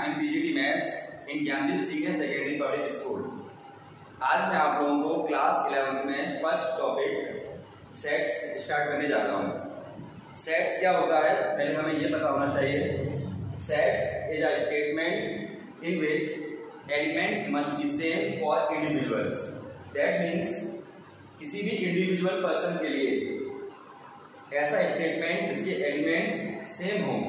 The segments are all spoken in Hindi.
I am PGT maths in Gyandeep senior secondary public school. आज मैं आप लोगों को क्लास 11th में फर्स्ट टॉपिक सेट्स स्टार्ट करने जा रहा हूँ। सेट्स क्या होता है पहले हमें ये पता होना चाहिए। Sets is a statement in which elements must be same for individuals. That means किसी भी इंडिविजुअल पर्सन के लिए ऐसा स्टेटमेंट जिसके एलिमेंट्स सेम हों।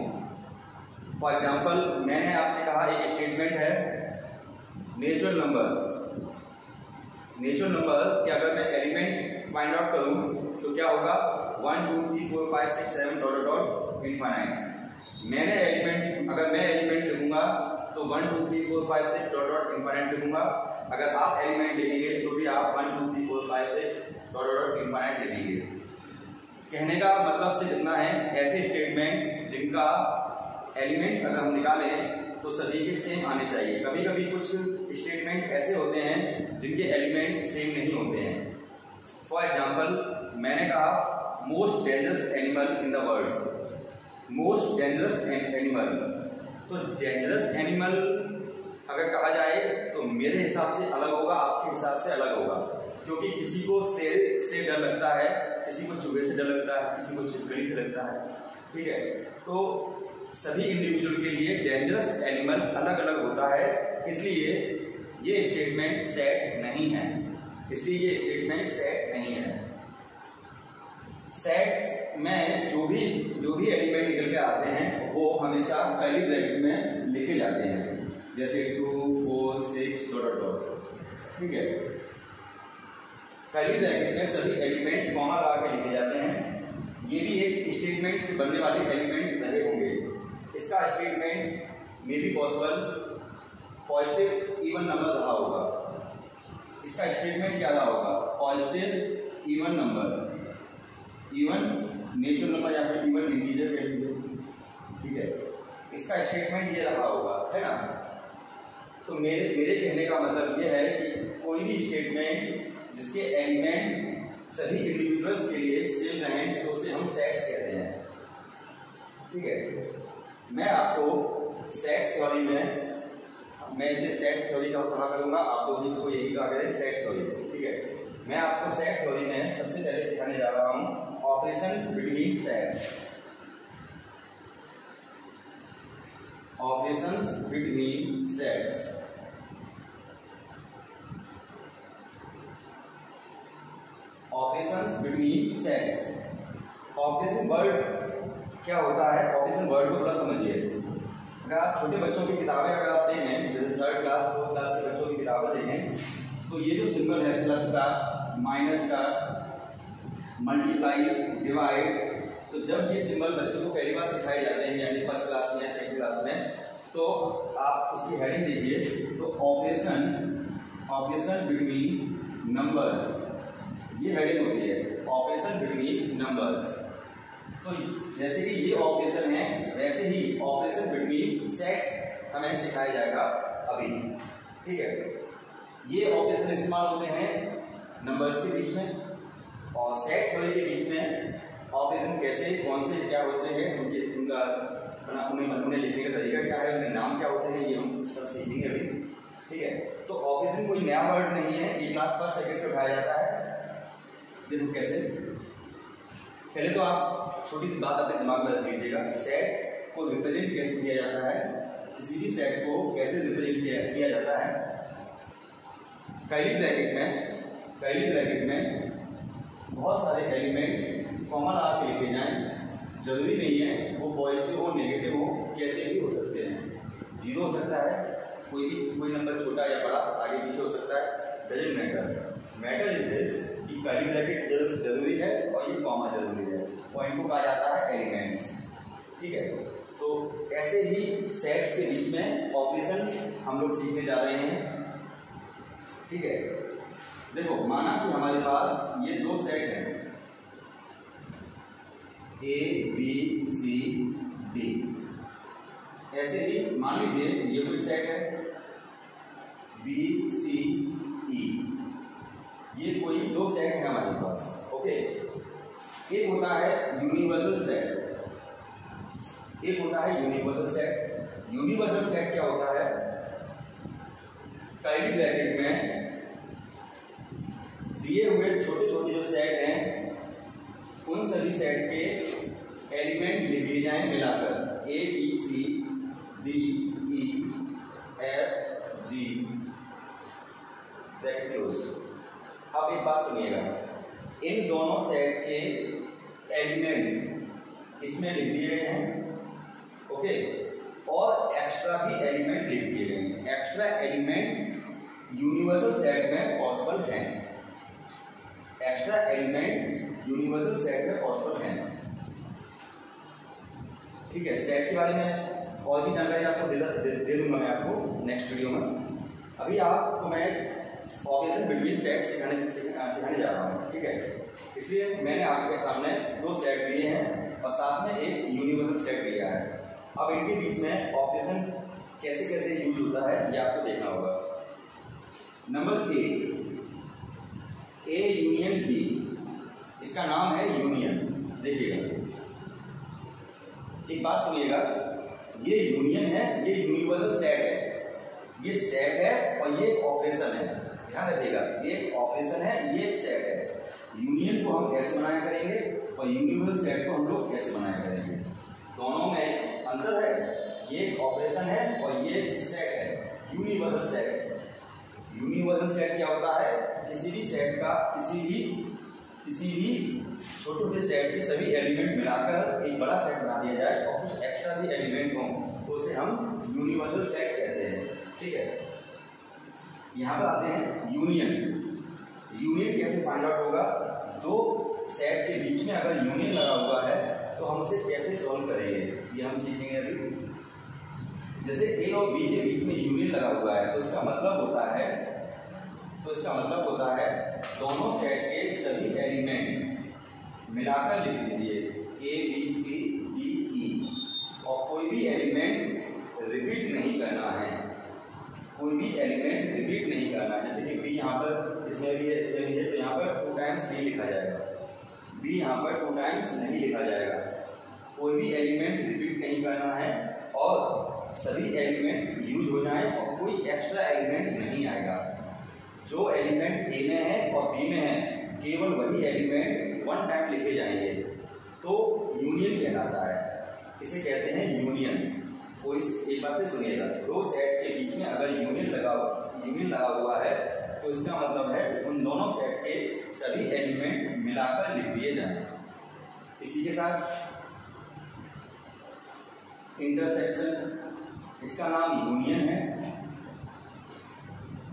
फॉर एग्जाम्पल मैंने आपसे कहा एक स्टेटमेंट है नेचुरल नंबर। नेचुरल नंबर के अगर मैं एलिमेंट फाइंड आउट करूं तो क्या होगा 1 2 3 4 5 6 7 डॉट डॉट इनफाइनाइट। मैंने एलिमेंट अगर मैं एलिमेंट लिखूंगा तो 1 2 3 4 5 6 डॉट डॉट इनफाइनाइट लिखूंगा। अगर आप एलिमेंट लिखेंगे तो भी आप 1 2 3 4 5 6 डॉट डॉट इनफाइनाइट लिखेंगे। कहने का मतलब सिर्फ इतना है ऐसे स्टेटमेंट जिनका एलिमेंट्स अगर हम निकालें तो सभी के सेम आने चाहिए। कभी कभी कुछ स्टेटमेंट ऐसे होते हैं जिनके एलिमेंट सेम नहीं होते हैं। फॉर एग्जाम्पल मैंने कहा most dangerous animal in the world. Most dangerous animal, तो डेंजरस एनिमल अगर कहा जाए तो मेरे हिसाब से अलग होगा, आपके हिसाब से अलग होगा। क्योंकि किसी को शेर से डर लगता है, किसी को चूहे से डर लगता है, किसी को छिपकली से लगता है, ठीक है। तो सभी इंडिविजुअल के लिए डेंजरस एनिमल अलग अलग होता है, इसलिए ये स्टेटमेंट सेट नहीं है। इसलिए ये स्टेटमेंट सेट नहीं है। सेट में जो भी एलिमेंट निकल के आते हैं वो हमेशा कर्ली ब्रैकेट में लिखे जाते हैं, जैसे 2 4 6 डॉट डॉट, ठीक है। कर्ली ब्रैकेट में सभी एलिमेंट कॉमा लगा के लिखे जाते हैं। ये भी एक स्टेटमेंट से बनने वाले एलिमेंट रहे होंगे। इसका statement may be possible positive even number रहा होगा। इसका स्टेटमेंट क्या रहा होगा positive even number, even natural number या फिर इवन इंटीजर कह लीजिए, ठीक है। इसका स्टेटमेंट ये रहा होगा, है ना। तो मेरे कहने का मतलब ये है कि कोई भी स्टेटमेंट जिसके एलिमेंट सभी इंडिविजुअल्स के लिए सेम रहें तो उसे हम सेट्स कहते हैं, ठीक है। मैं आपको सेट्स थ्योरी में मैं इसे सेट थ्योरी का कहा करूँगा, आप लोग इसको यही कहा करें सेट थ्योरी, ठीक है। मैं आपको सेट थ्योरी में सबसे पहले सिखाने जा रहा हूँ operation between sets. Operations between sets. Operations between sets. Operation word क्या होता है, ऑपरेशन वर्ड को थोड़ा समझिए। अगर आप छोटे बच्चों की किताबें अगर आप देखें, जैसे 3rd क्लास 4th क्लास के बच्चों की किताबें देखें, तो ये जो सिंबल है प्लस का, माइनस का, मल्टीप्लाई, डिवाइड, तो जब ये सिंबल बच्चों को पहली बार सिखाए जाते हैं यानी 1st क्लास में या 2nd क्लास में, तो आप उसकी हेडिंग देखिए तो ऑपरेशन बिटवीन नंबर्स, ये हेडिंग होती है ऑपरेशन बिटवीन नंबर्स। तो जैसे कि ये ऑपरेशन है वैसे ही ऑपरेशन बिटवीन सेट्स हमें सिखाया जाएगा अभी, ठीक है। ये ऑपरेशन इस्तेमाल होते हैं नंबर्स के बीच में, और सेट थ्योरी के बीच में ऑपरेशन कैसे कौन से क्या होते हैं उन्हें लिखने का तरीका क्या है, उनके नाम क्या होते हैं, ये हम सब सीखेंगे अभी, ठीक है। तो ऑपरेशन कोई नया वर्ड नहीं है, ये क्लास 1st 2nd से उठाया जाता है। देखो कैसे, पहले तो आप छोटी सी बात अपने दिमाग में रख लीजिएगा, सेट को रिप्रेजेंट कैसे किया जाता है, किसी भी सेट को कैसे रिप्रेजेंट किया जाता है। कर्ली ब्रैकेट में बहुत सारे एलिमेंट कॉमन लगा के लिखे जाएं। जरूरी नहीं है वो पॉजिटिव हो नेगेटिव हो, कैसे भी हो सकते हैं। 0 हो सकता है, कोई नंबर छोटा या बड़ा आगे पीछे हो सकता है, डजंट मैटर इज दिस कि कर्ली ब्रैकेट जरूरी है और ये कॉमा जरूरी है, और इनको कहा जाता है एलिमेंट्स, ठीक है। तो ऐसे ही सेट्स के बीच में ऑपरेशन हम लोग सीखने जा रहे हैं, ठीक है। देखो माना कि हमारे पास ये 2 सेट हैं A B C D। ऐसे ही मान लीजिए ये कोई सेट है B C E, ये कोई 2 सेट है हमारे पास, ओके। एक होता है यूनिवर्सल सेट, यूनिवर्सल सेट क्या होता है, कर्ली ब्रैकेट में दिए हुए छोटे छोटे जो सेट हैं उन सभी सेट के एलिमेंट लिख दिए जाएं मिलाकर, A B C D E F G bracket close. अब एक बात सुनिएगा, इन दोनों सेट के एलिमेंट इसमें लिख दिए गए हैं, ओके, और एक्स्ट्रा भी एलिमेंट लिख दिए गए हैं। एक्स्ट्रा एलिमेंट यूनिवर्सल सेट में पॉसिबल हैं, एक्स्ट्रा एलिमेंट यूनिवर्सल सेट में पॉसिबल हैं। ठीक है, सेट के बारे में और भी जानकारी आपको दे दूंगा मैं आपको नेक्स्ट वीडियो में। अभी आपको मैं ऑपरेशन बिटवीन सेट सिखाने जा रहा हूँ। ठीक है, इसलिए मैंने आपके सामने दो सेट लिए हैं और साथ में एक यूनिवर्सल सेट लिया है। अब इनके बीच में ऑपरेशन कैसे कैसे यूज होता है ये आपको देखना होगा। नंबर ए यूनियन बी, इसका नाम है यूनियन। देखिएगा, एक बात सुनिएगा, ये यूनियन है, ये यूनिवर्सल सेट है, ये सेट है और ये ऑपरेशन है। ध्यान रखिएगा, ये ऑपरेशन है, ये सेट है। यूनियन को हम कैसे बनाया करेंगे और यूनिवर्सल सेट को हम लोग कैसे बनाया करेंगे, दोनों में अंतर है। ये ऑपरेशन है और ये सेट है, यूनिवर्सल सेट। यूनिवर्सल सेट क्या होता है, किसी भी सेट का किसी भी छोटे छोटे सेट के सभी एलिमेंट मिलाकर एक बड़ा सेट बना दिया जाए और कुछ एक्स्ट्रा भी एलिमेंट हों तो उसे हम यूनिवर्सल सेट कहते हैं। ठीक है, यहाँ पर आते हैं यूनियन। यूनियन कैसे फाइंड आउट होगा, दो सेट के बीच में अगर यूनियन लगा हुआ है तो हम उसे कैसे सॉल्व करेंगे ये हम सीखेंगे अभी। जैसे ए और बी के बीच में यूनियन लगा हुआ है तो इसका मतलब होता है दोनों सेट के सभी एलिमेंट मिलाकर लिख दीजिए ए बी सी डी ई, और कोई भी एलिमेंट रिपीट नहीं करना है, कोई भी एलिमेंट रिपीट नहीं करना है। जैसे कि बी यहाँ पर इसमें भी है, इसमें भी है, तो यहाँ पर 2 टाइम्स नहीं लिखा जाएगा, बी यहाँ पर 2 टाइम्स नहीं लिखा जाएगा। कोई भी एलिमेंट रिपीट नहीं करना है और सभी एलिमेंट यूज हो जाएं और कोई एक्स्ट्रा एलिमेंट नहीं आएगा। जो एलिमेंट ए में है और बी में है केवल वही एलिमेंट 1 टाइम लिखे जाएंगे तो यूनियन कहलाता है। इसे कहते हैं यूनियन। कोई एक बात से सुनिएगा, दो सेट के बीच में अगर यूनियन लगा हुआ है तो इसका मतलब है उन दोनों सेट के सभी एलिमेंट मिलाकर लिख दिए जाएं। इसी के साथ इंटरसेक्शन, इसका नाम यूनियन है,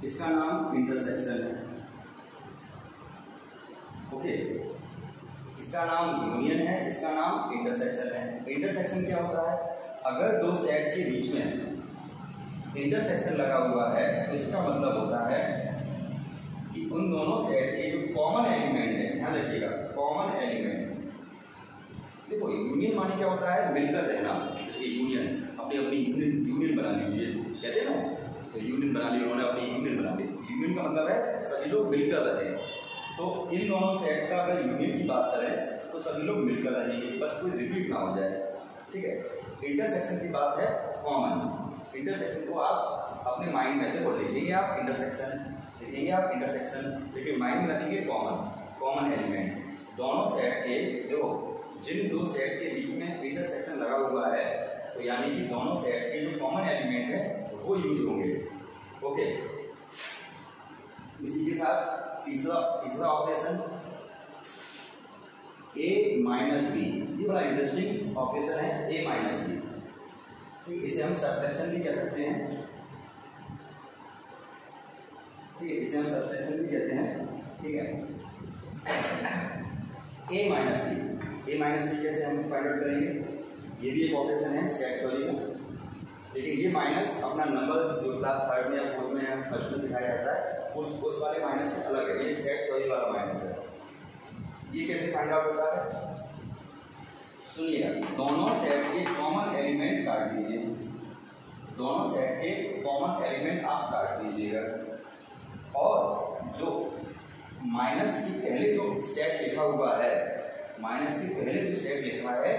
इसका नाम इंटरसेक्शन है। ओके, इसका नाम यूनियन है, इसका नाम इंटरसेक्शन है। इंटरसेक्शन क्या होता है, अगर दो सेट के बीच में इंटरसेक्शन लगा हुआ है तो इसका मतलब होता है कि उन दोनों सेट के जो कॉमन एलिमेंट है, ध्यान रखिएगा कॉमन एलिमेंट। देखो यूनियन माने क्या होता है, मिलकर रहना। जैसे यूनियन अपनी यूनियन बना लीजिए, कहते हैं ना, तो यूनियन बना ली उन्होंने, अपनी यूनियन बना ली। यूनियन का मतलब है सभी लोग मिलकर रहे। तो इन दोनों सेट का अगर यूनियन की बात करें तो सभी लोग मिलकर रहेंगे, बस कोई रिपीट ना हो जाए। ठीक है, इंटरसेक्शन की बात है कॉमन। इंटरसेक्शन को आप अपने माइंड में देखो, लिखेंगे आप इंटरसेक्शन, लेकिन माइंड में रखेंगे कॉमन एलिमेंट। दोनों सेट के जिन दो सेट के बीच में इंटरसेक्शन लगा हुआ है तो यानी कि दोनों सेट के जो कॉमन एलिमेंट है वो यूज होंगे। ओके, इसी के साथ तीसरा ऑपरेशन ए माइनस बी, ये बड़ा इंटरेस्टिंग ऑपरेशन है, ए माइनस बी। ठीक, इसे हम सब्ट्रैक्शन भी कह सकते हैं। ठीक है, इसे हम सब्ट्रैक्शन भी कहते हैं। ठीक है, ए माइनस बी कैसे हम फाइंड आउट करेंगे, ये भी एक ऑपरेशन है सेट थ्योरी में, लेकिन ये माइनस अपना नंबर जो क्लास 3rd में या 4th में या 1st में सिखाया जाता है उस वाले माइनस से अलग है। ये सेट थ्योरी वाला माइनस है। ये कैसे फाइंड आउट होता है, सुनिएगा, दोनों सेट के कॉमन एलिमेंट काट लीजिए, दोनों सेट के कॉमन एलिमेंट आप काट लीजिएगा और जो माइनस के पहले जो सेट लिखा हुआ है, माइनस के पहले जो सेट लिखा है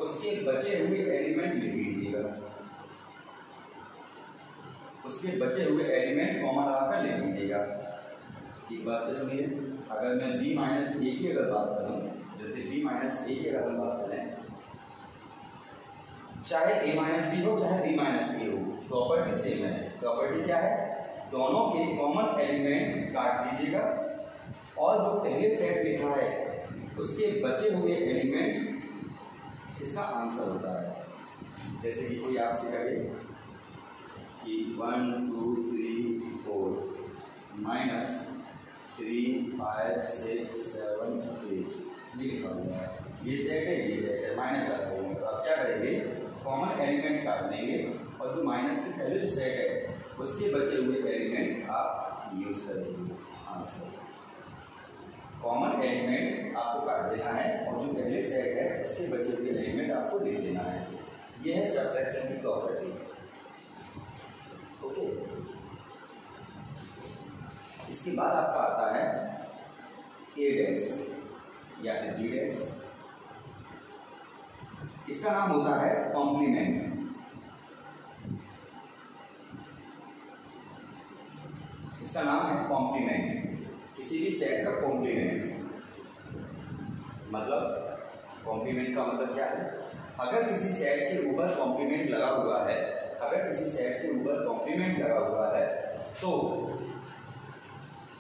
उसके बचे हुए एलिमेंट लिख लीजिएगा। उसके बचे हुए एलिमेंट कॉमन लगाकर लिख लीजिएगा। एक बात तो सुनिए, अगर मैं b माइनस ए की अगर बात करूं, जैसे b माइनस ए की अगर हम बात करें, चाहे a माइनस बी हो चाहे b माइनस ए हो, प्रॉपर्टी सेम है। प्रॉपर्टी क्या है? दोनों के कॉमन एलिमेंट काट दीजिएगा और जो पहले सेट लिखा है उसके बचे हुए एलिमेंट इसका आंसर होता है। जैसे कि कोई आपसे कहे कि 1 2 3 4 माइनस 3 5 6 7 8 लिखा हुआ है, ये सेट है, ये सेट है, माइनस लगा देंगे। तो आप क्या करेंगे? कॉमन एलिमेंट काट देंगे और जो माइनस के पहले जो सेट है उसके बचे हुए एलिमेंट आप यूज करेंगे आंसर। कॉमन एलिमेंट आपको काट देना है और जो पहले सेट है उसके बचे हुए एलिमेंट आपको लिख देना है। यह है सब्ट्रैक्शन की प्रॉपर्टी। ओके, इसके बाद आपका आता है ए डैश या फिर बी डैश। इसका नाम होता है कॉम्प्लीमेंट। इसका नाम है कॉम्प्लीमेंट, किसी भी सेट का कॉम्प्लीमेंट। मतलब कॉम्प्लीमेंट का मतलब क्या है? अगर किसी सेट के ऊपर कॉम्प्लीमेंट लगा हुआ है, अगर किसी सेट के ऊपर कॉम्प्लीमेंट लगा हुआ है तो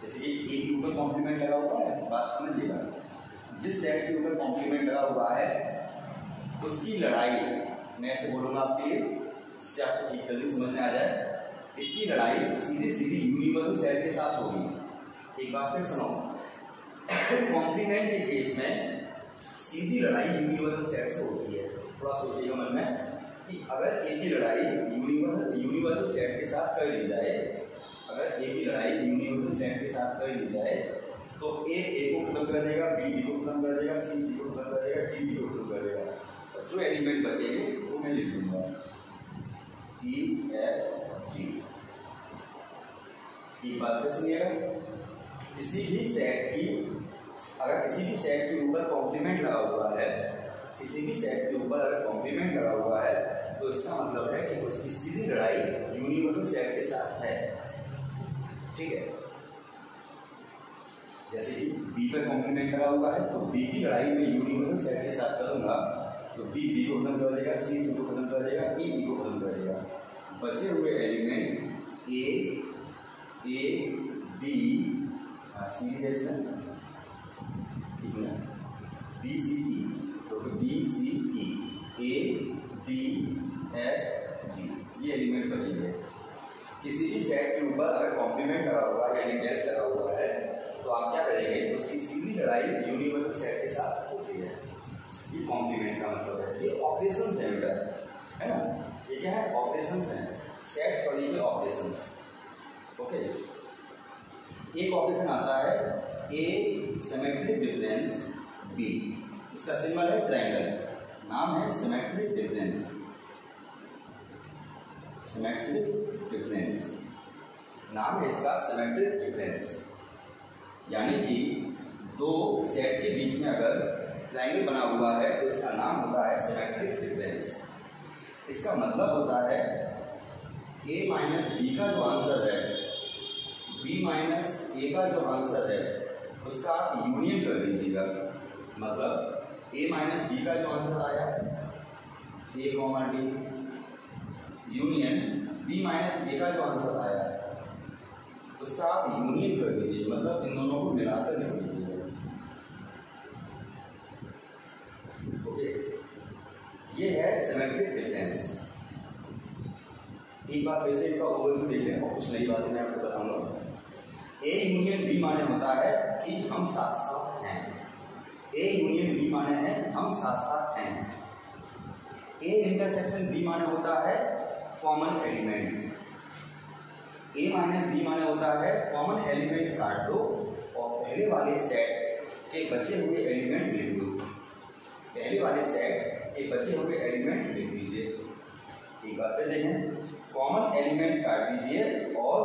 जैसे कि ए के ऊपर कॉम्प्लीमेंट लगा हुआ है, बात समझिएगा, जिस सेट के ऊपर कॉम्प्लीमेंट लगा हुआ है उसकी लड़ाई, मैं ऐसे बोलूँगा आपके लिए इससे आपको ठीक जल्दी समझ में आ जाए, इसकी लड़ाई सीधे सीधे यूनिवर्सल सेट के साथ होगी। एक बात फिर सुनो, कॉम्प्लीमेंट के केस में सीधी लड़ाई यूनिवर्सल सेट से होती है। थोड़ा सोचिएगा मन में कि अगर ए की लड़ाई यूनिवर्सल सेट के साथ कर ली जाए, अगर ए की लड़ाई यूनिवर्सल सेट के साथ कर ली जाए तो ए को खत्म कर देगा, बी को खत्म कर देगा, सी को खत्म कर देगा, डी को खत्म कर देगा, और जो एलिमेंट बचेंगे वो मैं लिख दूंगा E F G। एक बात सुनिएगा, किसी भी सेट की, अगर किसी भी सेट के ऊपर कॉम्प्लीमेंट लगा हुआ है, किसी भी सेट के ऊपर अगर कॉम्प्लीमेंट लगा हुआ है तो इसका मतलब है कि उसकी सीधी लड़ाई यूनिवर्सल सेट के साथ है। ठीक है, जैसे कि बी पर कॉम्प्लीमेंट लगा हुआ है तो बी की लड़ाई में यूनिवर्सल सेट के साथ करूंगा तो बी को खत्म कर देगा, सी को खत्म कर देगा, ई को खत्म कर देगा। बचे हुए एलिमेंट ए बी सी जैसे बी सी ई, तो फिर B C E, A B F G, ये एलिमेंट बचेंगे। किसी भी सेट के ऊपर अगर कॉम्प्लीमेंट लगा हुआ है यानी डैश लगा हुआ है तो आप क्या करेंगे? उसकी सीधी लड़ाई यूनिवर्सल सेट के साथ होती है। ये कॉम्प्लीमेंट का मतलब है। ये ऑपरेशंस है बेटा, है ना? ये क्या है? ऑपरेशंस हैं, सेट फॉर के ऑपरेशंस। ओके, एक ऑपरेशन आता है ए सिमेट्रिक डिफरेंस बी, इसका सिंबल है ट्रायंगल, नाम है सिमेट्रिक डिफरेंस। सिमेट्रिक डिफरेंस नाम है इसका, सिमेट्रिक डिफरेंस। यानी कि दो सेट के बीच में अगर ट्रायंगल बना हुआ है तो इसका नाम होता है सिमेट्रिक डिफरेंस। इसका मतलब होता है ए माइनस बी का जो आंसर है, बी माइनस ए का जो आंसर है उसका आप यूनियन कर दीजिएगा। मतलब ए माइनस बी का जो आंसर आया A comma D, union B minus A का जो आंसर आया उसका आप यूनियन कर दीजिए, मतलब इन दोनों को मिलाकर लिख दीजिएगा। ओके, ये है सिमेट्रिक डिफरेंस। एक बार फिर से इसका ओवरव्यू देख लें और कुछ नई बातें मैं आपको बताऊंगा। ए यूनियन बी माने होता है कि हम साथ साथ हैं। ए यूनियन बी माने है हम साथ साथ हैं। ए इंटरसेक्शन बी माने होता है कॉमन एलिमेंट। ए माइनस बी माने होता है कॉमन एलिमेंट काट दो और पहले वाले सेट के बचे हुए एलिमेंट लिख दो। पहले वाले सेट के बचे हुए एलिमेंट लिख दीजिए। एक बार फिर देखें, कॉमन एलिमेंट काट दीजिए और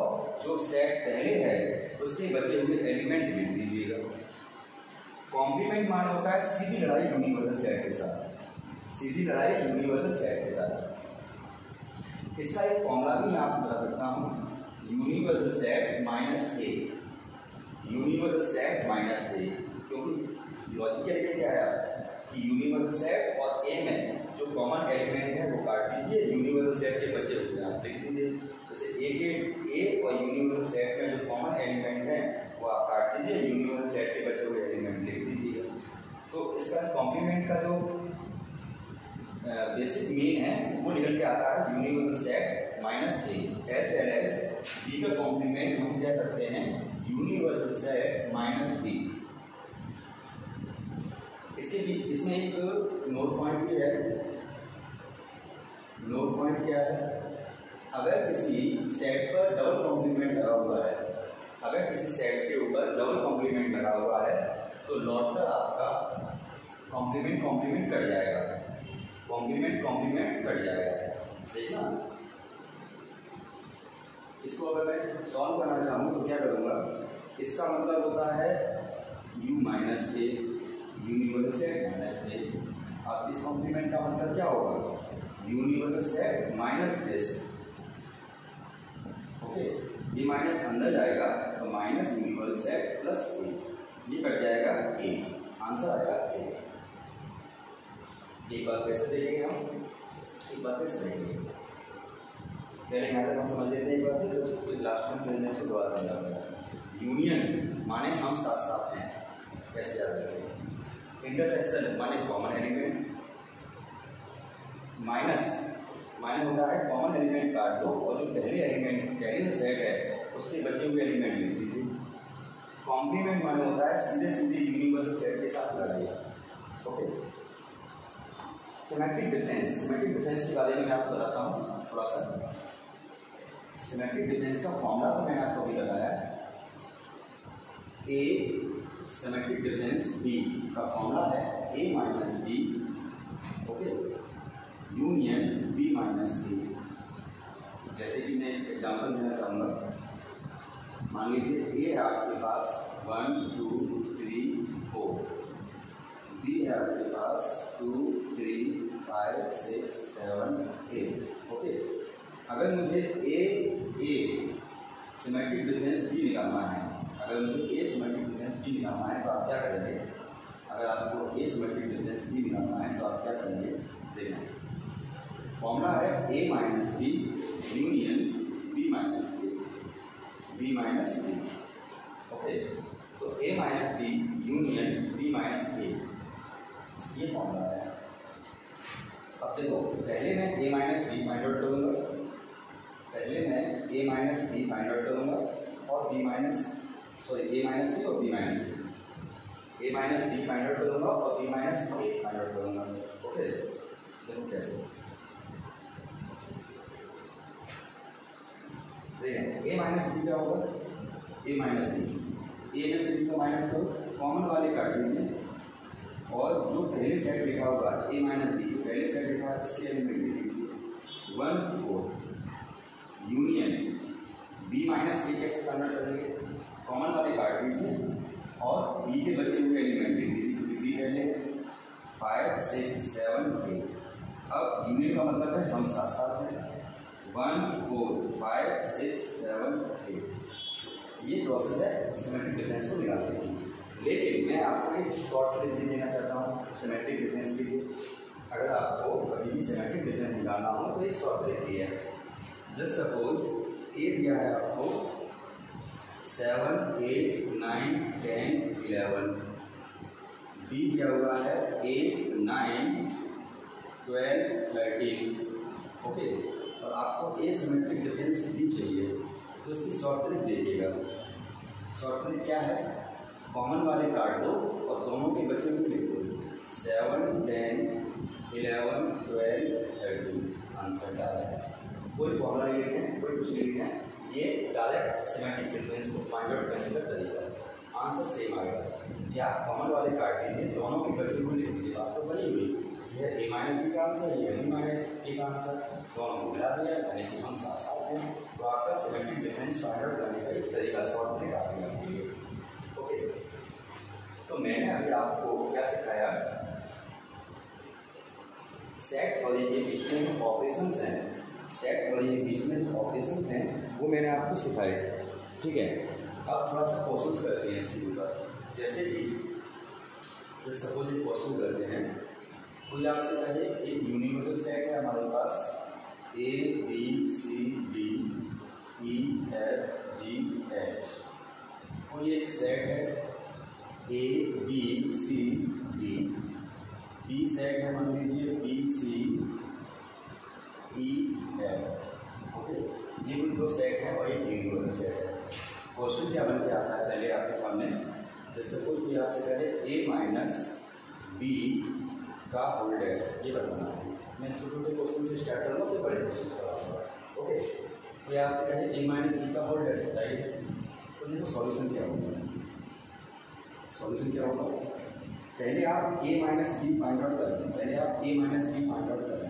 जो सेट पहले है उसके बचे हुए एलिमेंट लिख दीजिएगा। कॉम्प्लीमेंट माने होता है सीधी लड़ाई यूनिवर्सल सेट के साथ, सीधी लड़ाई यूनिवर्सल सेट के साथ। इसका एक फॉर्मूला भी मैं आपको बता सकता हूँ, यूनिवर्सल सेट माइनस ए, यूनिवर्सल सेट माइनस ए, क्योंकि लॉजिकली क्या है कि यूनिवर्सल सेट और ए में जो कॉमन एलिमेंट है वो काट दीजिए, यूनिवर्सल सेट के बचे हुए आप लिख दीजिए। जैसे ए और यूनिवर्सल सेट में जो कॉमन एलिमेंट है वो आप काट दीजिए, यूनिवर्सल सेट के बचे हुए एलिमेंट लिख दीजिए। तो इसका कॉम्प्लीमेंट का जो बेसिक मीन है वो निकल के आता है यूनिवर्सल सेट माइनस ए, एज वेल एज बी का कॉम्प्लीमेंट हम कह सकते हैं यूनिवर्सल सेट माइनस बी। इसके भी इसमें एक नोट पॉइंट भी है। नोट पॉइंट क्या है, अगर किसी सेट पर डबल कॉम्प्लीमेंट लगा हुआ है, अगर किसी सेट के ऊपर डबल कॉम्प्लीमेंट लगा हुआ है तो लौटकर आपका कॉम्प्लीमेंट कट जाएगा, कॉम्प्लीमेंट कट जाएगा। देखना, इसको अगर मैं सॉल्व करना चाहूँ तो क्या करूँगा, इसका मतलब होता है u माइनस ए, यूनिवर्सल सेट माइनस ए। अब इस कॉम्प्लीमेंट का मतलब क्या होगा, universal set minus this. Okay, ये माइनस अंदर जाएगा तो माइनस यूनिवर्सल सेट प्लस ए, ये कट जाएगा ए, आंसर आएगा ए। एक बार फिर से देखेंगे हम, एक बार फिर से देखेंगे, पहले यहाँ तक हम समझ लेते हैं एक बार फिर, लास्ट में फिर नेक्स्ट दोबारा समझाऊंगा। यूनियन माने हम साथ साथ हैं, कैसे याद रखेंगे। इंटरसेक्शन माने कॉमन एलिमेंट, माइनस होता है कॉमन एलिमेंट काट दो और जो पहले एलिमेंट पहले जो सेट है उसके बचे हुए एलिमेंट लिख दीजिए। कॉम्प्लीमेंट माने होता है सीधे यूनिवर्सल सेट के साथ लगाइए। ओके, सिमेट्रिक डिफरेंस के बारे में मैं आपको बताता हूँ थोड़ा सा। सिमेट्रिक डिफरेंस का फॉर्मूला तो मैंने आपको अभी बताया, ए सिमेट्रिक डिफरेंस बी का फॉर्मूला है A minus B, okay, union B minus B. जैसे कि मैं एग्जांपल देना चाहूँगा, मान लीजिए ए है आपके पास 1 2 3 4, बी है आपके पास 2 3 5 6 7 8। ओके, अगर मुझे ए सिमेट्रिक डिफरेंस बी निकालना है, अगर मुझे ए सिमेट्रिक डिफरेंस बी निकालना है तो आप क्या करेंगे, अगर आपको ए सिमेट्रिक डिफरेंस बी निकालना है तो आप क्या करेंगे, देखना फॉर्मूला है A minus B union B minus A, B minus A. Okay, तो A minus B union B minus A, ये फॉर्मूला है। अब देखो, पहले मैं A minus B find out करूँगा, पहले मैं A minus B find out करूँगा और ए माइनस बी और B minus C, A minus B find out करूँगा और B minus A find out करूँगा। ओके, देखो कैसे, देखिए ए माइनस बी क्या होगा, ए माइनस बी, ए में से बी को माइनस करो, कॉमन वाले काट लीजिए और जो पहले सेट लिखा होगा ए माइनस बी, जो पहले सेट लिखा है इसके एलिमेंट लिख लीजिए 1 4 यूनियन बी माइनस ए। कैसे कन्वर्ट करेंगे, कॉमन वाले काट दीजिए और बी के बचे हुए एलिमेंट लिख दीजिए, क्योंकि बी पहले 5 6 7 8। अब यूनियन का मतलब है हम साथ साथ हैं, 1 4 5 6 7 8। ये प्रोसेस है सिमेट्रिक डिफरेंस को निकालने की। लेकिन मैं आपको एक शॉर्ट ट्रिक भी देना चाहता हूँ सिमेट्रिक डिफरेंस के लिए। अगर आपको कभी भी सिमेट्रिक डिफरेंस निकालना हो तो एक शॉर्ट ट्रिक भी है। जस्ट सपोज ए दिया है आपको 7 8 9 10 11, बी दिया हुआ है 8 9 12 13। ओके, और आपको ए सिमेट्रिक डिफरेंस भी चाहिए तो इसकी शॉर्ट ट्रिक देखिएगा। शॉर्ट ट्रिक क्या है, कॉमन वाले काट दो और दोनों के बचे हुए लिख दो, 7 10 11 12 13। आंसर क्या है, कोई फॉर्मूला नहीं लिखें, कोई कुछ नहीं लिखें, ये डायरेक्ट सिमेट्रिक डिफरेंस को फाइंड आउट करने का तरीका है, आंसर सेम आएगा। या कॉमन वाले काट दीजिए, दोनों के बचे हुए लिख दीजिए, बात तो बनी हुई। यह ए माइनस बी का आंसर, ये बी माइनस ए का आंसर, दोनों को मिला दिया, यानी कि हम साथ साथ हैं। तो आपका सिमेट्रिक डिफरेंस फाइंड आउट करने का एक तरीका शॉर्ट ट्रिक आपके लिए। ओके, तो मैंने अभी आपको क्या सिखाया, सेट और ये बीच में ऑपरेशंस हैं सेट और ये बीच में जो ऑपरेशंस हैं वो मैंने आपको सिखाए, ठीक है। अब थोड़ा सा क्वेश्चंस करते हैं इसके ऊपर। जैसे कि सपोज ये क्वेश्चन करते हैं, कोई आपसे कहे एक यूनिवर्सल सेट है हमारे पास A B C D E F G H। कोई एक सेट है A B C D, B set है मान लीजिए B C E F, okay. ये भी दो सेट है और एक यूनिवर्सल सेट है। क्वेश्चन क्या बन के आता है पहले आपके सामने, जैसे कोई भी आपसे कहे A माइनस B का होल डैश, ये बताना है। मैं छोटे छोटे क्वेश्चन से स्टार्ट करूँगा फिर बड़े क्वेश्चन कराऊंगा, ओके। कोई आपसे कहे A माइनस B का होल डैश बताइए, तो देखो सॉल्यूशन क्या होगा। सॉल्यूशन क्या होगा, पहले आप A minus B find out करें, पहले आप A minus B find out करें।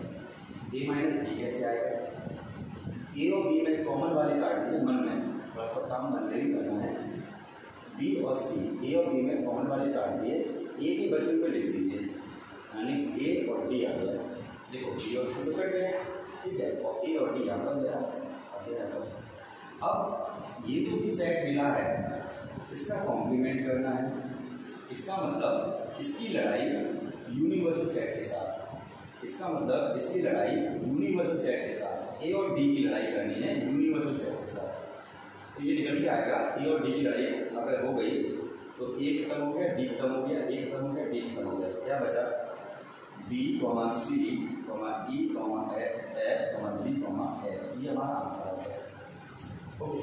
A माइनस B कैसे आएगा, A और B में कॉमन वाले काट दिए मन में, थोड़ा सा काम मन में भी करना है। B और C, A और B में कॉमन वाले काट दिए, A की बचत पे लिख दीजिए, यानी A और D आ गया। देखो B और C तो कट गया, ठीक है, और A और D यहाँ पर गया। अब ये जो भी सेट मिला है इसका कॉम्प्लीमेंट करना है। इसका मतलब इसकी लड़ाई यूनिवर्सल सेट के साथ, इसका मतलब इसकी लड़ाई यूनिवर्सल सेट के साथ, A और D की लड़ाई करनी है यूनिवर्सल सेट के साथ। तो ये निकल के आएगा A और D की लड़ाई अगर हो गई तो A खत्म हो गया, D खत्म हो गया, A खत्म हो गया, D खत्म हो गया, क्या बचा B, C, E, F, G, H। ये हमारा आंसर है, ओके।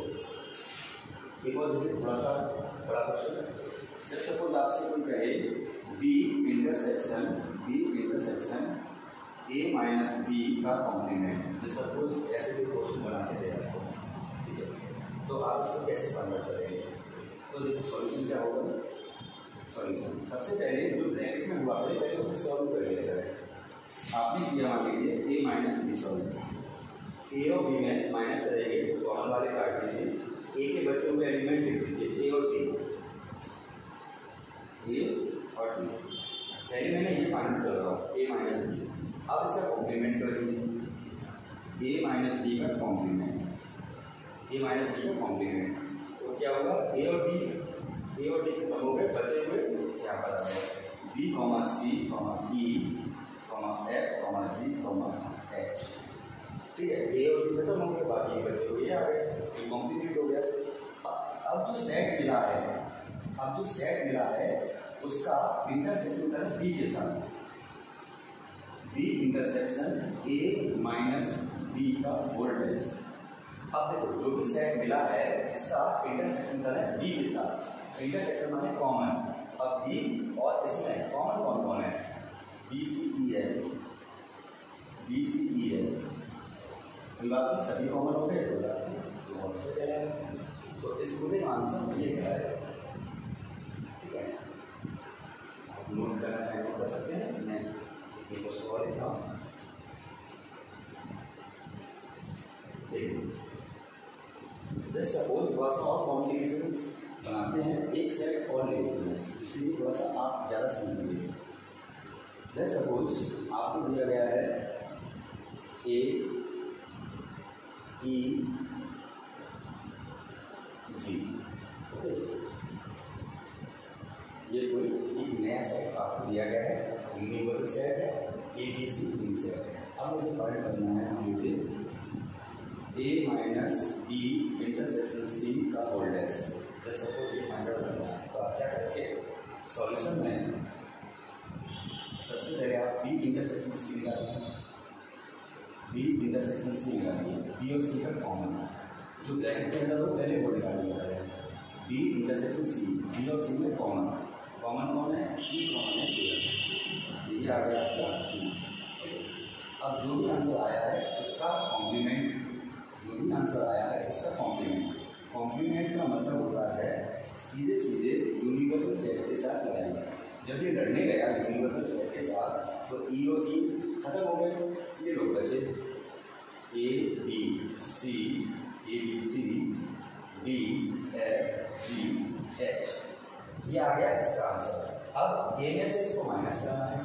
एक और देखिए थोड़ा सा बड़ा क्वेश्चन, जैसे सपोज आपसे कोई कहे B intersection A minus B का कॉम्प्लीमेंट, जैसे सपोज ऐसे भी क्वेश्चन बना के दे आपको, ठीक है, तो आप उसको कैसे कन्वर्ट करेंगे। तो देखो सॉल्यूशन क्या होगा। सॉल्यूशन सबसे पहले जो ब्रैकेट में हुआ है पहले उसे सॉल्व कर लेगा। आपने किया मान लीजिए A minus B solve, A और B में माइनस करेंगे तो कॉमन वाले काट दीजिए, A के बचे हुए एलिमेंट लिख दीजिए A और D, पहले मैंने ये फाइंड कर रहा हूँ A माइनस B। अब इसका कॉम्प्लीमेंट कर दीजिए, A माइनस B का कॉम्प्लीमेंट, A माइनस B का कॉम्प्लीमेंट, तो क्या होगा A और D खत्म हो गए, बचे हुए यहाँ पर आ गए B, C, E, F, G, H, ठीक है। A और D खत्म हो गए, बाकी बचे हुए आ गए, ये कॉम्प्लीमेंट हो गया। अब जो सेट मिला है उसका इंटरसेक्शन करें B के साथ, B intersection A minus B का होल डैश। अब देखो जो भी सेट मिला है इसका इंटरसेक्शन करें B के साथ, इंटरसेक्शन माने कॉमन। अब B और इसमें कॉमन कौन कौन है, B C E F, कोई बात नहीं, सभी कॉमन हो गए, कोई बात नहीं, तो कौन से कह रहे हैं, तो इस पूरे आंसर ये कह रहा है, ठीक है। आप नोट करना चाहें तो कर सकते हैं, मैं एक क्वेश्चन और लिखता हूँ। देखिए जैसे सपोज थोड़ा सा और कॉम्प्लिकेशंस बनाते हैं, एक सेट और ले लेते हैं इसलिए थोड़ा सा आप ज़्यादा समझिए। जैसे सपोज आपको दिया गया है A E G, ओके। ये कोई एक नया सेट आपको दिया गया है, यूनिवर्सल सेट है, A B C D set है। अब मुझे फाइंड करना है, मुझे A minus B intersection C का होल डैश, जैसे सपोज ये फाइंड आउट करना है। तो आप क्या करेंगे, सॉल्यूशन में सबसे पहले आप B इंटरसेक्शन C निकालिए, B इंटरसेक्शन C निकालिए, B और C का कॉमन है, जो ब्रैकेट के अंदर हो पहले वो निकालिए। B इंटरसेक्शन C, B और C में कॉमन कौन है, E कॉमन है, ये आ गया आपका E। अब जो भी आंसर आया है उसका कॉम्प्लीमेंट, कॉम्प्लीमेंट का मतलब होता है सीधे सीधे यूनिवर्सल सेट के साथ लगाएंगे। जब ये लड़ने गया यूनिवर्सल सेट के साथ तो E और E खत्म हो गए, ये लोग बचे A B C D F G H, ये आ गया इसका आंसर। अब A में से इसको माइनस करना है,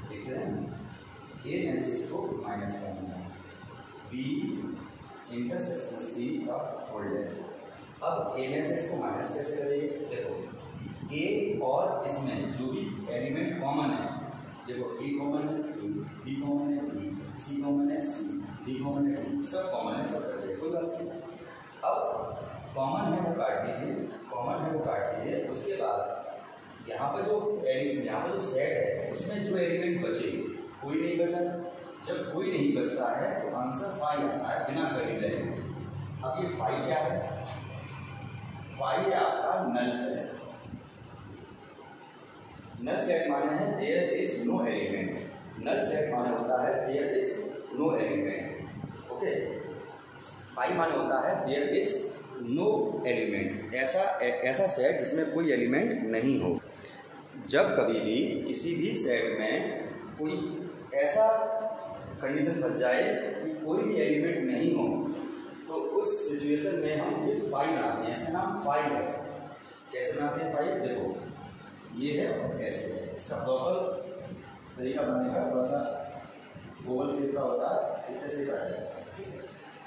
देखते हैं A में से इसको माइनस करना है, बी इंटरसेक्शन सी का होल डैश। अब ए में से इसको माइनस कैसे करेंगे? देखो ए और इसमें जो भी एलिमेंट कॉमन है, देखो ए कॉमन है, बी कॉमन है, सी कॉमन है, डी कॉमन है, सब कॉमन है, सब कर दिए, कोई बात नहीं। अब कॉमन है वो काट दीजिए, कॉमन है वो काट दीजिए। उसके बाद यहाँ पर जो सेट है उसमें जो एलिमेंट बचे, कोई नहीं बचा। जब कोई नहीं बचता है तो आंसर 5 आता है बिना कर्ली ब्रैकेट। अब ये 5 क्या है? 5 है आपका नल सेट। नल सेट माने है there is no element. Null set माने होता है there is no element. Okay, 5 माने होता है देयर इज नो एलिमेंट, ऐसा सेट जिसमें कोई एलिमेंट नहीं हो। जब कभी भी किसी भी सेट में कोई ऐसा कंडीशन फंस जाए कि कोई भी एलिमेंट नहीं हो, तो उस सिचुएशन में हम ये 5 बनाते हैं। इसका नाम 5 है। कैसे बनाते हैं 5? देखो ये है और ऐसे है। इसका प्रॉपर तरीका बनाने का थोड़ा सा ओवल शेप का होता है, इस तरह से काटा है।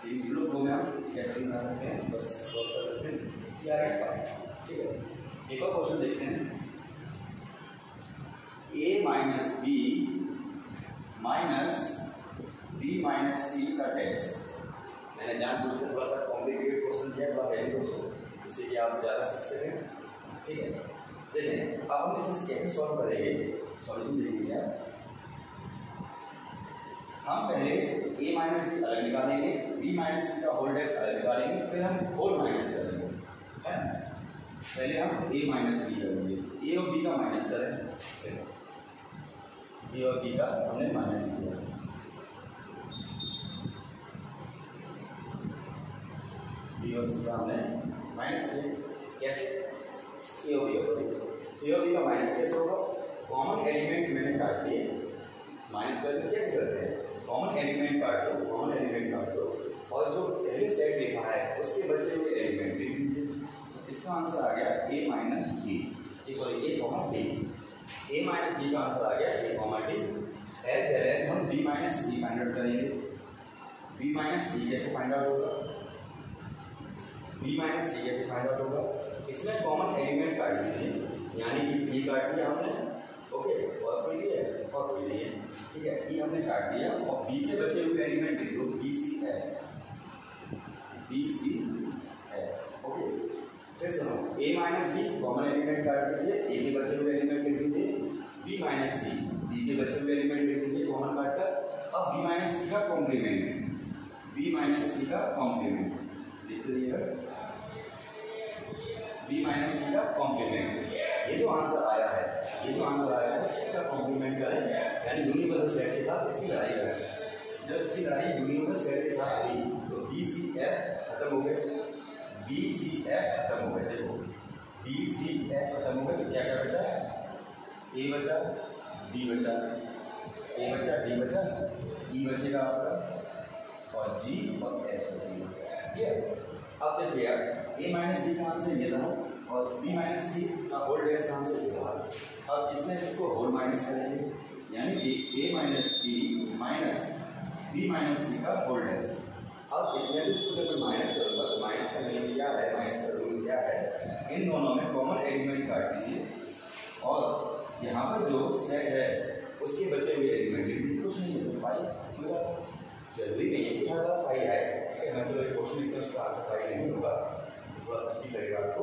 फ्लो में हम कैसे बना सकते हैं, बस क्रॉस कर सकते हैं। ये आ गया 5। ठीक है, एक और क्वेश्चन देखते हैं। ए माइनस बी माइनस सी का टेस्ट। मैंने जानबूझ के थोड़ा सा कॉम्प्लिकेटेड क्वेश्चन किया, थोड़ा हैवी क्वेश्चन, जिससे कि आप ज़्यादा सीख सकें। ठीक है, देखें अब हम इसे कैसे सॉल्व करेंगे। सॉल्यूशन देख लीजिए। हम पहले a माइनस बी अलग निकालेंगे, b माइनस सी का होल डैश अलग निकालेंगे, फिर हम होल माइनस करेंगे, है ना। पहले हम a माइनस बी करेंगे, a और b का माइनस करें, a और b का हमने माइनस किया। b और c का हमने माइनस किया। कैसे? a और b का माइनस कैसे होगा? कॉमन एलिमेंट मैंने काट दिए, माइनस करके कैसे करते हैं? कॉमन एलिमेंट काट दो और जो पहले सेट लिखा है उसके बचे हुए एलिमेंट लिख दीजिए। इसका आंसर आ गया a minus B, a comma D. a minus B का आंसर आ गया a comma D. As well as हम b minus C find out करेंगे। b माइनस सी कैसे फाइंड आउट होगा? b माइनस सी कैसे फाइंड आउट होगा? इसमें कॉमन एलिमेंट काट दीजिए, यानी कि b काट दिया हमने, ओके, और कोई भी है और कोई नहीं है, ठीक है। ई हमने काट दिया और बी के बचे हुए एलिमेंट लिख दो, बी सी है, ओके। फिर सुनो, ए माइनस बी कॉमन एलिमेंट काट दीजिए, ए के बचे हुए एलिमेंट लिख दीजिए, बी माइनस सी बी के बचे हुए एलिमेंट लिख दीजिए कॉमन काट कर। अब बी माइनस सी का कॉम्प्लीमेंट, बी माइनस सी का कॉम्प्लीमेंट लिख दीजिएगा, बी माइनस सी का कॉम्प्लीमेंट। ये जो आंसर आया है इसका कॉम्प्लीमेंट करें, यानी यूनिवर्सल सेट के साथ इसकी लड़ाई करें। जब इसकी लड़ाई यूनिवर्सल सेट के साथ हुई तो बी सी एफ खत्म हो गए, देखो बी सी एफ खत्म हो गए तो क्या क्या बचा? ए बचा, डी बचा, डी बचा, ई बचेगा आपका और जी और एस बचेगा। ठीक है, अब देखिए ए माइनस बी का आंसर ये था और b माइनस सी का होल डैश का आंसर ये था। अब इसमें इसको होल माइनस करेंगे, यानी कि a minus B minus b minus C का होल डैश। अब इसमें से इसको जब मैं माइनस करूँगा तो माइनस का मीनिंग क्या है, माइनस का रूल क्या है? इन दोनों में कॉमन एलिमेंट काट दीजिए और यहाँ पर जो सेट है उसके बचे हुए एलिमेंट लिख दीजिए। कुछ नहीं है, 5 जरूरी नहीं है कि हर बार 5 है। मैं जो क्वेश्चन लिखता हूँ उसका आंसर 5 नहीं होगा, थोड़ा ठीक लगेगा आपको।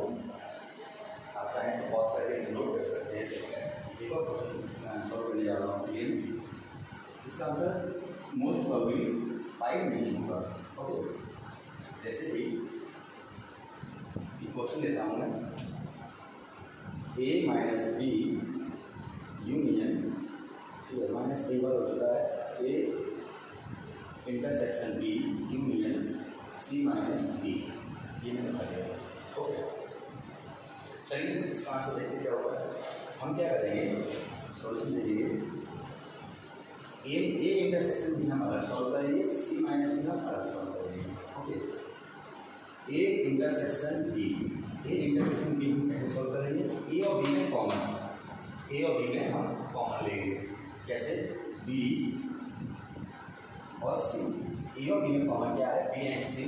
आप चाहें तो पॉज करके नोट कर सकते हैं। एक और क्वेश्चन सॉल्व करने जा रहा हूँ। इसका आंसर मोस्ट प्रोबेबली 5 नहीं होगा, ओके। जैसे कि क्वेश्चन लेता हूँ मैं, a माइनस बी यूनियन, ठीक है, माइनस कई बार हो चुका है, a intersection B union C minus B, ये मैंने बता दिया, ओके। चलिए इसका आंसर देखते क्या होगा। हम क्या करेंगे, सॉल्यूशन देंगे, ए इंटरसेक्शन बी हम अलग सॉल्व करेंगे, सी माइनस बी हम अलग सॉल्व करेंगे, ओके। ए इंटरसेक्शन बी हम कैसे सॉल्व करेंगे? ए और बी में हम कॉमन लेंगे। कैसे? बी और सी, ए और बी में कॉमन क्या है, B and C.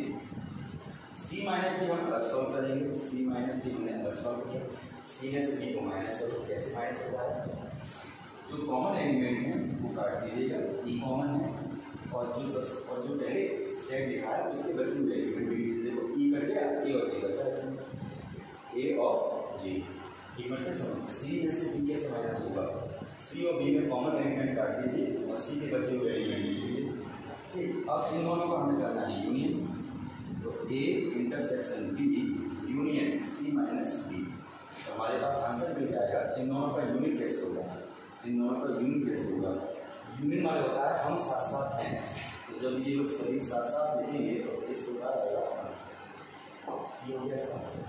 C minus D हम अलग सॉल्व करेंगे, सी माइनस डी हमने अलग सॉल्व किया, सी में से बी को माइनस करो, कैसे माइनस होता है, जो कॉमन एलिमेंट है वो काट दीजिएगा, ई कॉमन है और जो पहले सेट लिखा है उसके बचे हुए एलिमेंट भी लीजिए, तो ई कट गया, ए और जी बचा इसमें, ए और जी। ई मतलब समझो सी में से बी कैसे माइनस होगा, सी और बी में कॉमन एलिमेंट काट दीजिए और सी के बचे हुए एलिमेंट लिख लीजिए। ठीक, अब इन दोनों को हमें करना है यूनियन, तो A intersection B union C minus B, तो हमारे पास आंसर मिल जाएगा। इन दोनों का यूनियन कैसे होगा, इन दोनों का यूनियन कैसे होगा, यूनियन माने होता है हम साथ साथ हैं, तो जब ये लोग सभी साथ साथ लिखेंगे तो इस प्रकार आएगा आंसर, ये हो गया इसका आंसर।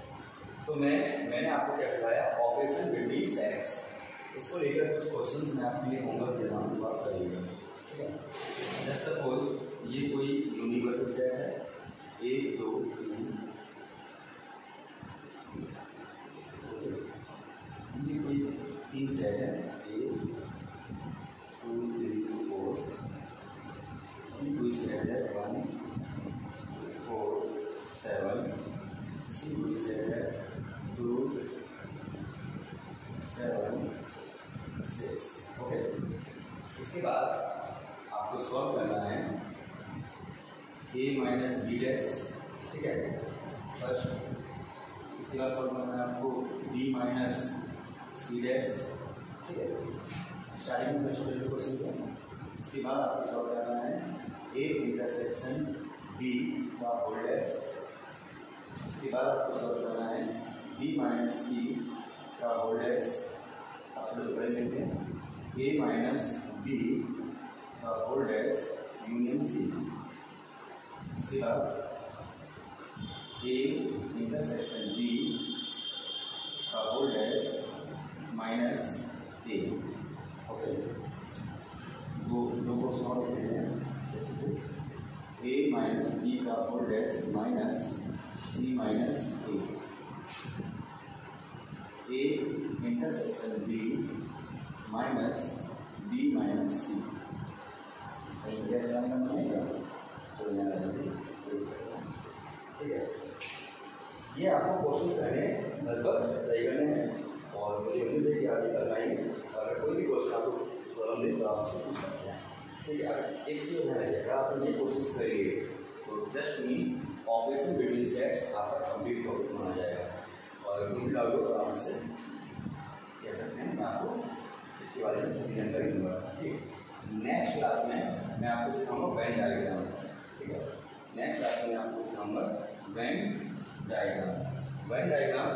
तो मैंने आपको क्या सिखाया, ऑपरेशन बिटवीन सेट्स, इसको लेकर कुछ क्वेश्चंस मैं आपके लिए होमवर्क दे रहा हूँ, बात करिएगा। ठीक है, जस्ट सपोज ये कोई यूनिवर्सल सेट है, 1 2 3, ये कोई 3 सेट है, 1 2 3 4, ये कोई सेट है 1 4 7, सी कोई सेट है 2 7 6। ओके, इसके बाद आपको सॉल्व करना है a माइनस बी डैश, ठीक है फर्स्ट, इसके बाद सॉल्व करना है आपको b माइनस सी डैश, ठीक है स्टार्टिंग में स्टूडेंट क्वेश्चन है। इसके बाद आपको सॉल्व करना है a इंटरसेक्शन b का होल डैश, इसके बाद आपको सॉल्व करना है b माइनस सी का होल डैश, आप लोग पढ़ लेते हैं a माइनस बी का होल डैश यूनियन सी, इसके बाद a इंटरसेक्शन b का whole dash minus a। Okay, दो क्वेश्चन और लिख लेते हैं, a माइनस बी का whole dash minus C minus a intersection b minus B minus C, क्या जानना बनेगा, चलो यहाँ ठीक है। ये आपको कोशिश करने लगभग सही करने हैं और मुझे उम्मीद है कि आप ये कर पाएंगे, अगर कोई भी क्वेश्चन आपको प्रॉब्लम दे तो आप आपसे पूछ सकते हैं। ठीक है, अगर एक चीज़ ध्यान रखिएगा, आप ये कोशिश करिए तो just mean operation between sets आपका कंप्लीट टॉपिक माना जाएगा, और कोई भी डाउट हो तो आप उससे कह सकते हैं, मैं आपको इसके बारे में जानकारी दूंगा। ठीक, नेक्स्ट क्लास में मैं आपको सिखाऊंगा वेन डायग्राम। ठीक है, नेक्स्ट क्लास में आपको सिखाऊंगा वेन डायग्राम। वेन डायग्राम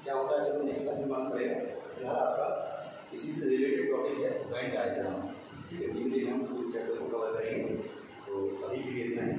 क्या होता है चलो नेक्स्ट क्लास में बात करेगा, फिलहाल आपका इसी से रिलेटेड टॉपिक है वेन डायग्राम। ठीक है, धीरे धीरे हम पूरे चैप्टर को कवर करेंगे, तो अभी के लिए इतना ही।